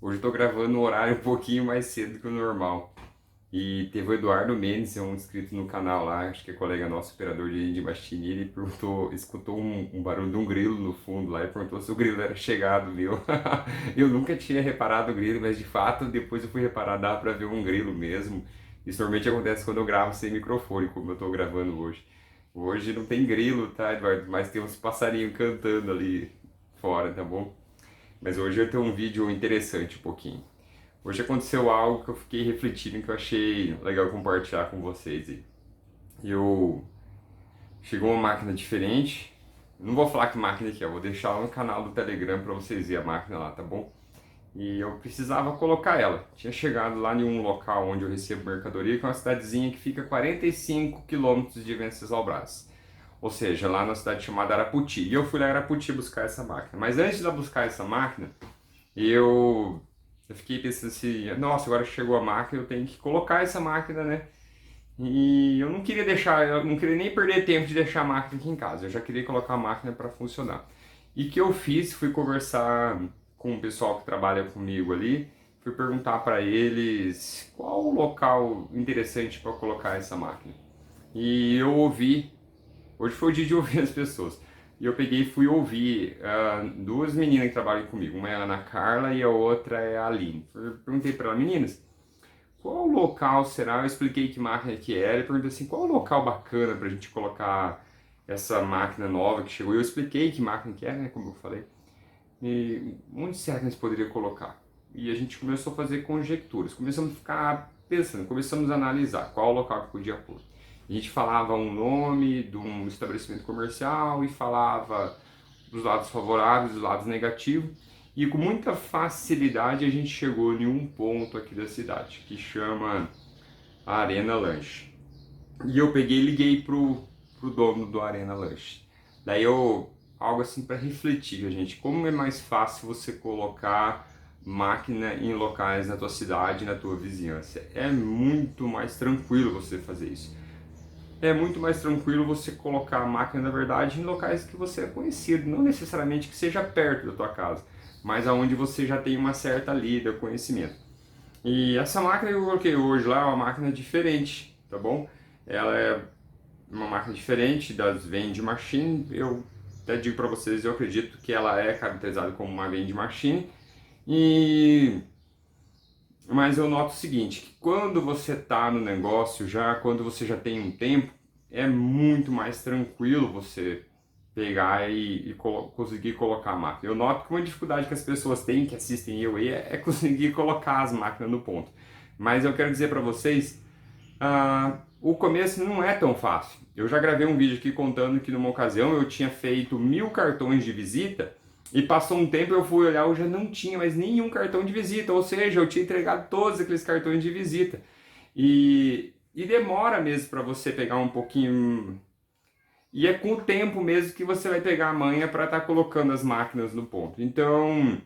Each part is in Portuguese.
Hoje eu tô gravando um horário um pouquinho mais cedo que o normal. E teve o Eduardo Mendes, é um inscrito no canal lá, acho que é colega nosso, operador de Machine, ele perguntou, escutou um barulho de um grilo no fundo lá e perguntou se o grilo era chegado, meu. Eu nunca tinha reparado o grilo, mas de fato depois eu fui reparar, dá pra ver um grilo mesmo. Isso normalmente acontece quando eu gravo sem microfone, como eu tô gravando hoje. Hoje não tem grilo, tá, Eduardo? Mas tem uns passarinhos cantando ali fora, tá bom? Mas hoje eu tenho um vídeo interessante um pouquinho. Hoje aconteceu algo que eu fiquei refletindo que eu achei legal compartilhar com vocês aí. Eu chegou uma máquina diferente. Não vou falar que máquina que é, eu vou deixar lá no canal do Telegram para vocês verem a máquina lá, tá bom? E eu precisava colocar ela. Tinha chegado lá em um local onde eu recebo mercadoria, que é uma cidadezinha que fica a 45 quilômetros de Venceslau Braz. Ou seja, lá na cidade chamada Araputi. E eu fui lá em Araputi buscar essa máquina. Mas antes de eu buscar essa máquina, eu, eu fiquei pensando assim, nossa, agora chegou a máquina, eu tenho que colocar essa máquina, né? E eu não queria deixar, eu não queria nem perder tempo de deixar a máquina aqui em casa, eu já queria colocar a máquina para funcionar. E o que eu fiz, fui conversar com o pessoal que trabalha comigo ali, fui perguntar para eles qual o local interessante para colocar essa máquina. E eu ouvi, hoje foi o dia de ouvir as pessoas. E eu peguei e fui ouvir duas meninas que trabalham comigo. Uma é a Ana Carla e a outra é a Aline. Eu perguntei para elas, meninas, qual local será? Eu expliquei que máquina que era e perguntei assim, qual o local bacana para a gente colocar essa máquina nova que chegou? Eu expliquei que máquina que era, né, como eu falei. E onde será que a gente poderia colocar? E a gente começou a fazer conjecturas. Começamos a ficar pensando, começamos a analisar qual o local que podia pôr. A gente falava um nome de um estabelecimento comercial e falava dos lados favoráveis, dos lados negativos. E com muita facilidade a gente chegou em um ponto aqui da cidade, que chama Arena Lanche. E eu peguei e liguei pro dono do Arena Lanche. Daí eu, algo assim para refletir, gente, como é mais fácil você colocar máquina em locais na tua cidade, na tua vizinhança. É muito mais tranquilo você fazer isso. É muito mais tranquilo você colocar a máquina, na verdade, em locais que você é conhecido, não necessariamente que seja perto da tua casa, mas aonde você já tem uma certa lida, conhecimento. E essa máquina que eu coloquei hoje lá é uma máquina diferente, tá bom? Ela é uma máquina diferente das vending machine. Eu até digo para vocês, eu acredito que ela é caracterizada como uma vending machine. E mas eu noto o seguinte, que quando você está no negócio já, quando você já tem um tempo, é muito mais tranquilo você pegar conseguir colocar a máquina. Eu noto que uma dificuldade que as pessoas têm, que assistem eu aí, é conseguir colocar as máquinas no ponto. Mas eu quero dizer para vocês, o começo não é tão fácil. Eu já gravei um vídeo aqui contando que numa ocasião eu tinha feito 1.000 cartões de visita e passou um tempo eu fui olhar, eu já não tinha mais nenhum cartão de visita, ou seja, eu tinha entregado todos aqueles cartões de visita. E demora mesmo para você pegar um pouquinho. E é com o tempo mesmo que você vai pegar a manha para estar colocando as máquinas no ponto. Então,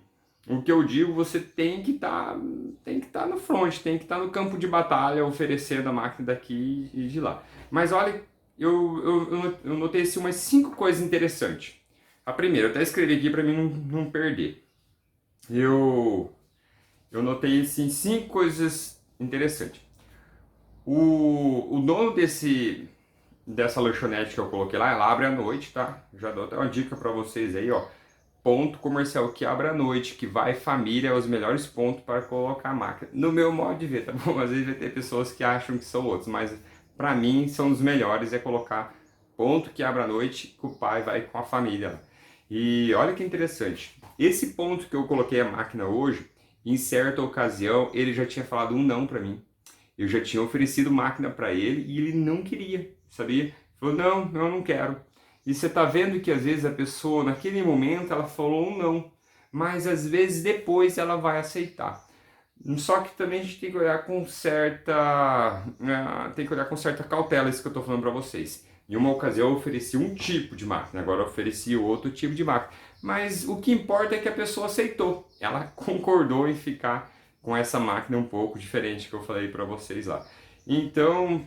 o que eu digo, você tem que estar no front, tem que estar no campo de batalha, oferecendo a máquina daqui e de lá. Mas olha, eu notei assim, umas 5 coisas interessantes. A primeira, eu até escrevi aqui para mim não perder. Eu, eu notei assim, 5 coisas interessantes. O dono dessa lanchonete que eu coloquei lá, ela abre à noite, tá? Já dou até uma dica para vocês aí, ó. Ponto comercial que abre à noite, que vai família, é os melhores pontos para colocar a máquina. No meu modo de ver, tá bom? Às vezes vai ter pessoas que acham que são outros, mas para mim são os melhores, é colocar ponto que abre à noite, que o pai vai com a família. E olha que interessante, esse ponto que eu coloquei a máquina hoje, em certa ocasião, ele já tinha falado um não para mim. Eu já tinha oferecido máquina para ele e ele não queria, sabia? Ele falou, não, eu não quero. E você está vendo que às vezes a pessoa, naquele momento, ela falou um não, mas às vezes depois ela vai aceitar. Só que também a gente tem que olhar com certa cautela isso que eu estou falando para vocês. Em uma ocasião eu ofereci um tipo de máquina, agora eu ofereci outro tipo de máquina. Mas o que importa é que a pessoa aceitou. Ela concordou em ficar com essa máquina um pouco diferente que eu falei para vocês lá. Então,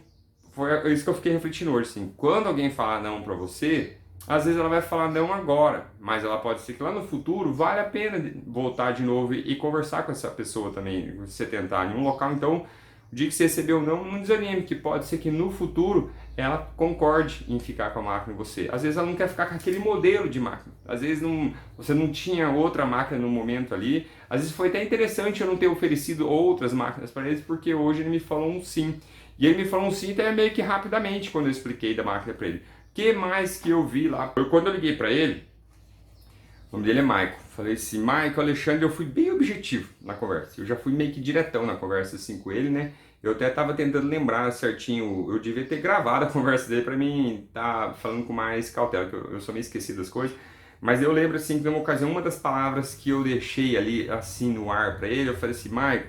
foi isso que eu fiquei refletindo hoje, assim. Quando alguém falar não para você, às vezes ela vai falar não agora, mas ela pode ser que lá no futuro vale a pena voltar de novo e conversar com essa pessoa também, você tentar em um local. Então, o dia que você recebeu não, não desanime, que pode ser que no futuro ela concorde em ficar com a máquina em você. Às vezes ela não quer ficar com aquele modelo de máquina, às vezes não, você não tinha outra máquina no momento ali, às vezes foi até interessante eu não ter oferecido outras máquinas para eles, porque hoje ele me falou um sim. E ele me falou um sim até meio que rapidamente quando eu expliquei da máquina para ele. Que mais que eu vi lá? Quando eu liguei para ele, o nome dele é Michael. Falei assim, Michael, Alexandre, eu fui bem objetivo na conversa. Eu já fui meio que diretão na conversa assim com ele, né? Eu até tava tentando lembrar certinho, eu devia ter gravado a conversa dele para mim tá falando com mais cautela, que eu sou meio esquecido das coisas. Mas eu lembro assim que numa ocasião, uma das palavras que eu deixei ali assim no ar para ele, eu falei assim, Michael,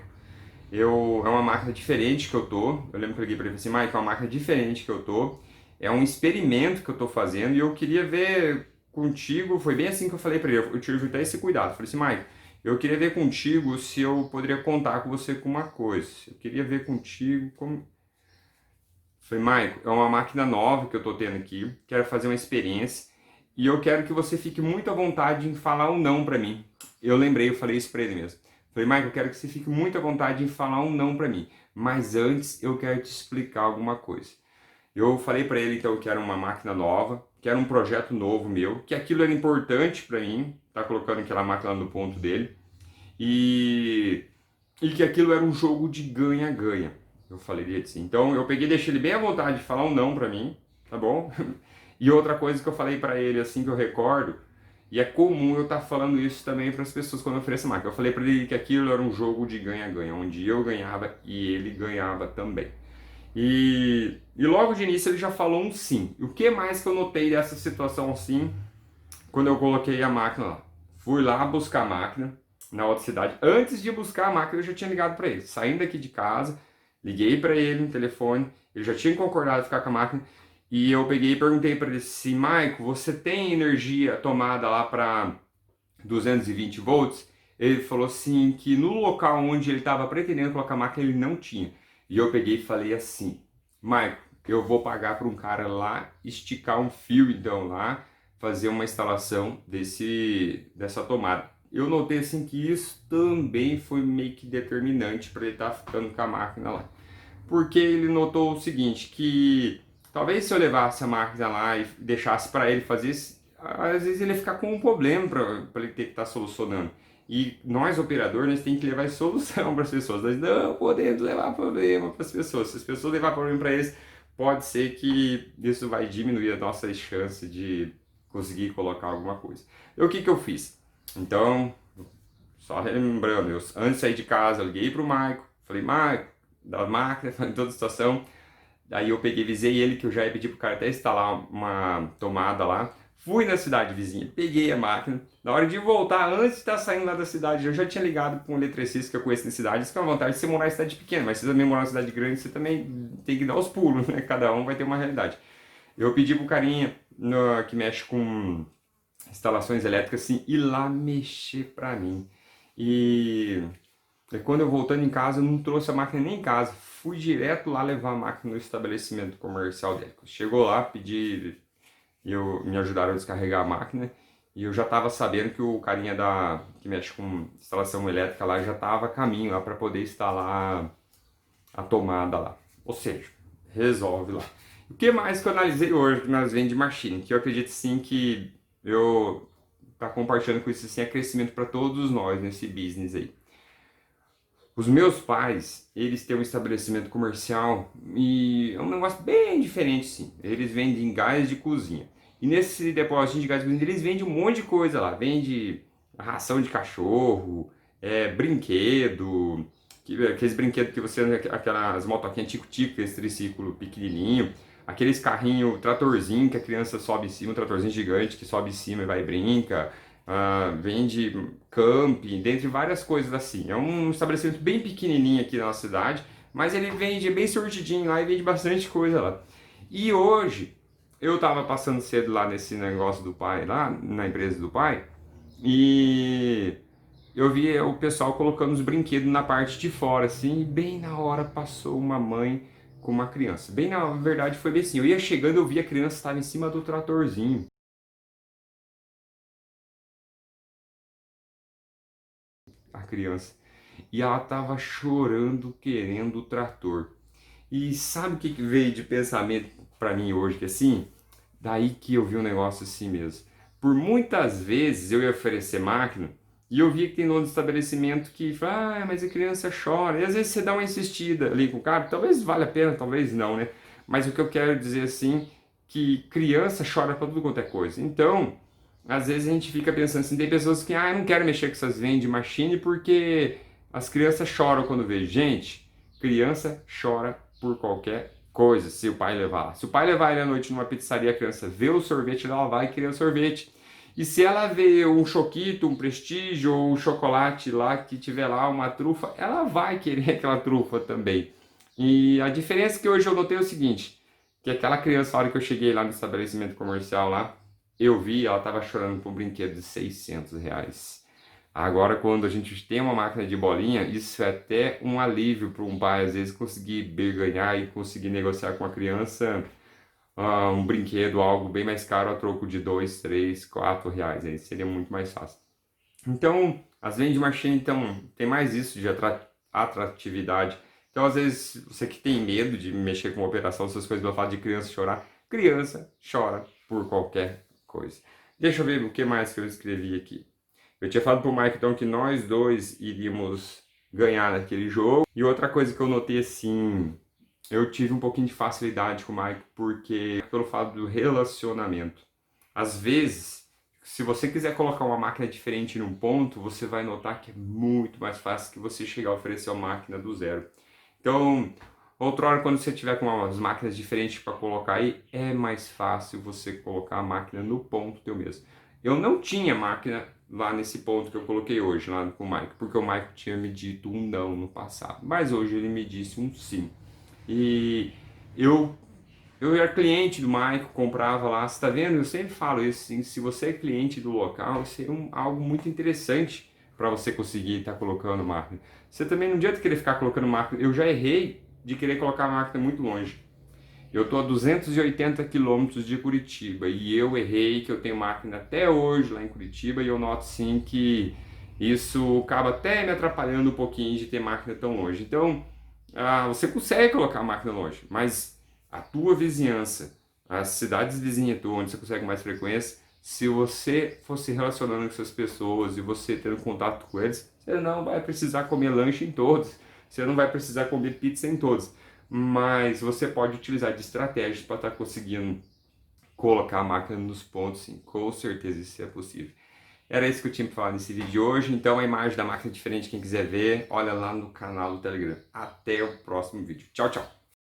é uma máquina diferente que eu tô. Eu lembro que eu liguei para ele e falei assim, Mike, é uma máquina diferente que eu tô. É um experimento que eu tô fazendo e eu queria ver contigo. Foi bem assim que eu falei para ele. Eu tive até esse cuidado. Eu falei assim, Mike, eu queria ver contigo se eu poderia contar com você com uma coisa. Eu queria ver contigo como. Falei, Mike, é uma máquina nova que eu tô tendo aqui. Quero fazer uma experiência e eu quero que você fique muito à vontade em falar um não para mim. Eu lembrei, eu falei isso para ele mesmo. Falei, Mike, eu quero que você fique muito à vontade em falar um não para mim, mas antes eu quero te explicar alguma coisa. Eu falei para ele que eu quero uma máquina nova, que era um projeto novo meu, que aquilo era importante para mim, tá colocando aquela máquina no ponto dele, e, e que aquilo era um jogo de ganha-ganha. Eu falei assim. Então eu peguei e deixei ele bem à vontade de falar um não para mim, tá bom? E outra coisa que eu falei para ele assim que eu recordo, e é comum eu estar falando isso também para as pessoas quando eu ofereço máquina. Eu falei para ele que aquilo era um jogo de ganha-ganha, onde eu ganhava e ele ganhava também. E logo de início ele já falou um sim. O que mais que eu notei dessa situação assim, quando eu coloquei a máquina lá? Fui lá buscar a máquina na outra cidade. Antes de buscar a máquina, eu já tinha ligado para ele. Saindo daqui de casa, liguei para ele no telefone, ele já tinha concordado em ficar com a máquina. E eu peguei e perguntei para ele assim, Maico, você tem energia tomada lá para 220 volts? Ele falou assim que no local onde ele estava pretendendo colocar a máquina ele não tinha. E eu peguei e falei assim, Maico, eu vou pagar para um cara lá esticar um fio então lá, fazer uma instalação dessa tomada. Eu notei assim que isso também foi meio que determinante para ele estar ficando com a máquina lá. Porque ele notou o seguinte, que talvez se eu levasse a máquina lá e deixasse para ele fazer, às vezes ele ia ficar com um problema para ele ter que estar solucionando. E nós, operadores, nós temos que levar solução para as pessoas. Nós não podemos levar problema para as pessoas. Se as pessoas levar problema para eles, pode ser que isso vai diminuir a nossa chance de conseguir colocar alguma coisa. E o que que eu fiz? Então, só lembrando, antes de sair de casa, eu liguei para o Maico, falei, Maico, da máquina, falei toda a situação. Daí eu peguei, visei ele, que eu já ia pedir pro cara até instalar uma tomada lá. Fui na cidade vizinha, peguei a máquina. Na hora de voltar, antes de estar saindo lá da cidade, eu já tinha ligado com um eletricista que eu conheço na cidade. Isso que é uma vantagem de você morar em cidade pequena, mas se você também morar em cidade grande, você também tem que dar os pulos, né? Cada um vai ter uma realidade. Eu pedi pro carinha que mexe com instalações elétricas assim, ir lá mexer pra mim. E quando eu voltando em casa, eu não trouxe a máquina nem em casa. Fui direto lá levar a máquina no estabelecimento comercial dele. Chegou lá, pedi, me ajudaram a descarregar a máquina. E eu já estava sabendo que o carinha que mexe com instalação elétrica lá já estava a caminho lá para poder instalar a tomada lá. Ou seja, resolve lá. O que mais que eu analisei hoje nas vending machine? Que eu acredito sim que eu tá compartilhando com isso assim, é crescimento para todos nós nesse business aí. Os meus pais, eles têm um estabelecimento comercial e é um negócio bem diferente, sim. Eles vendem gás de cozinha. E nesse depósito de gás de cozinha, eles vendem um monte de coisa lá. Vende ração de cachorro, brinquedo, aqueles brinquedos que você anda, aquelas motoquinhas tico-tico, esse triciclo pequenininho, aqueles carrinhos, tratorzinho que a criança sobe em cima, um tratorzinho gigante que sobe em cima e vai e brinca. Vende camping, dentre várias coisas assim. É um estabelecimento bem pequenininho aqui na nossa cidade, mas ele vende bem sortidinho lá e vende bastante coisa lá. E hoje, eu tava passando cedo lá nesse negócio do pai, lá na empresa do pai, e eu vi o pessoal colocando os brinquedos na parte de fora, assim, e bem na hora passou uma mãe com uma criança. Bem na verdade foi bem assim, eu ia chegando, eu vi a criança estava em cima do tratorzinho. a criança. E ela tava chorando, querendo o trator. E sabe o que veio de pensamento para mim hoje? Que assim, daí que eu vi um negócio assim mesmo. Por muitas vezes eu ia oferecer máquina e eu via que tem dono de estabelecimento que fala, mas a criança chora. E às vezes você dá uma insistida ali com o cara, talvez valha a pena, talvez não, né? Mas o que eu quero dizer assim, que criança chora para tudo quanto é coisa. Então, às vezes a gente fica pensando assim, tem pessoas que, eu não quero mexer com essas vending machine porque as crianças choram quando vê. Gente, criança chora por qualquer coisa, se o pai levar. Se o pai levar ele à noite numa pizzaria, a criança vê o sorvete, ela vai querer o sorvete. E se ela vê um choquito, um prestígio ou um chocolate lá que tiver lá uma trufa, ela vai querer aquela trufa também. E a diferença que hoje eu notei é o seguinte, que aquela criança, a hora que eu cheguei lá no estabelecimento comercial lá, eu vi, ela estava chorando por um brinquedo de R$ 600. Agora, quando a gente tem uma máquina de bolinha, isso é até um alívio para um pai, às vezes, conseguir ganhar e conseguir negociar com a criança um brinquedo, algo bem mais caro, a troco de R$ 2, R$ 3, R$ 4. Aí seria muito mais fácil. Então, as vending machine, então, tem mais isso de atratividade. Então, às vezes, você que tem medo de mexer com operação, essas coisas, eu falo de criança chora por qualquer coisa. Deixa eu ver o que mais que eu escrevi aqui. Eu tinha falado pro Mike, então, que nós dois iríamos ganhar naquele jogo. E outra coisa que eu notei, assim, eu tive um pouquinho de facilidade com o Mike, porque pelo fato do relacionamento. Às vezes, se você quiser colocar uma máquina diferente num ponto, você vai notar que é muito mais fácil que você chegar a oferecer uma máquina do zero. Então, outra hora, quando você tiver com umas máquinas diferentes para colocar aí, é mais fácil você colocar a máquina no ponto teu mesmo. Eu não tinha máquina lá nesse ponto que eu coloquei hoje, lá com o Mike, porque o Mike tinha me dito um não no passado, mas hoje ele me disse um sim. E eu eu era cliente do Maico, comprava lá, você tá vendo? Eu sempre falo isso, assim, se você é cliente do local, isso é algo muito interessante para você conseguir estar colocando máquina. Você também não adianta querer ficar colocando máquina. Eu já errei de querer colocar a máquina muito longe. Eu estou a 280 quilômetros de Curitiba e eu errei que eu tenho máquina até hoje lá em Curitiba e eu noto sim que isso acaba até me atrapalhando um pouquinho de ter máquina tão longe. Então, você consegue colocar a máquina longe, mas a tua vizinhança, as cidades vizinhas tuas, onde você consegue mais frequência, se você for se relacionando com essas pessoas e você tendo contato com eles, você não vai precisar comer lanche em todos, você não vai precisar comer pizza em todos, mas você pode utilizar de estratégias para estar conseguindo colocar a máquina nos pontos, sim, com certeza isso é possível. Era isso que eu tinha para falar nesse vídeo de hoje, então a imagem da máquina é diferente, quem quiser ver, olha lá no canal do Telegram. Até o próximo vídeo. Tchau, tchau!